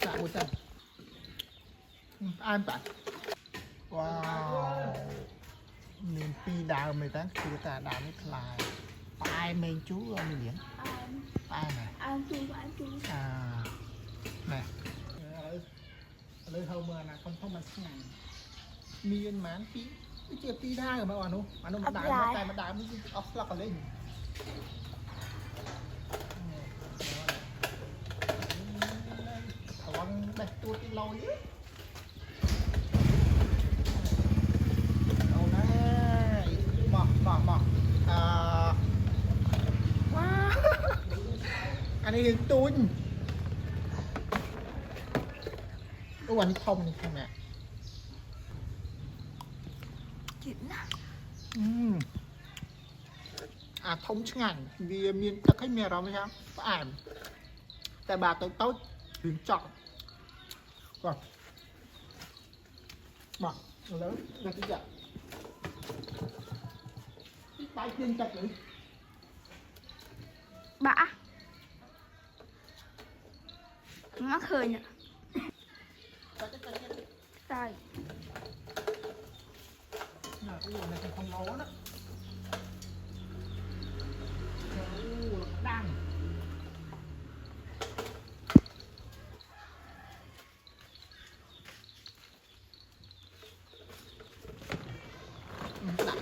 cái sạ một chân an bạn wow miền pi đào mày tán kia ta đào mới lại ai men chú mình diễn ai này ăn chú à nàyเลยเท่าเมื่อนะคนเข้ามาข้างในมีเงินหมานปีไม่เจ็บปีได้หรือเปล่านุมันด่ามันด่ามันออฟล็อกกันเลยระวังแบบตัวที่เราเยอะเอาได้หมอกว้าวอันนี้คือตุนวันนี้ทอมนี่ใช่ไหมกินนะทอมช่างvì miền ta khách miền đó mới saoแต่bà tôi tốtถึงchọnก่อนมาแล้วเราจะจับไปเพียงจับเลย bã nó khơi nhỉ đây cái gì này không nấu đó đang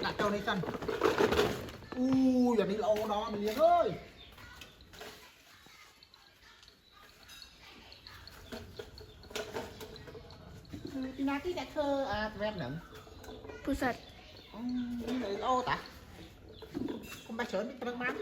đặt cho đây chân giờ đi lâu đó mình liền ơiที่นาที่แต่เธอแรปหนึ่ง pusatนี่เลยโอ้ตาคุณไปเฉินนี่กำลังมัน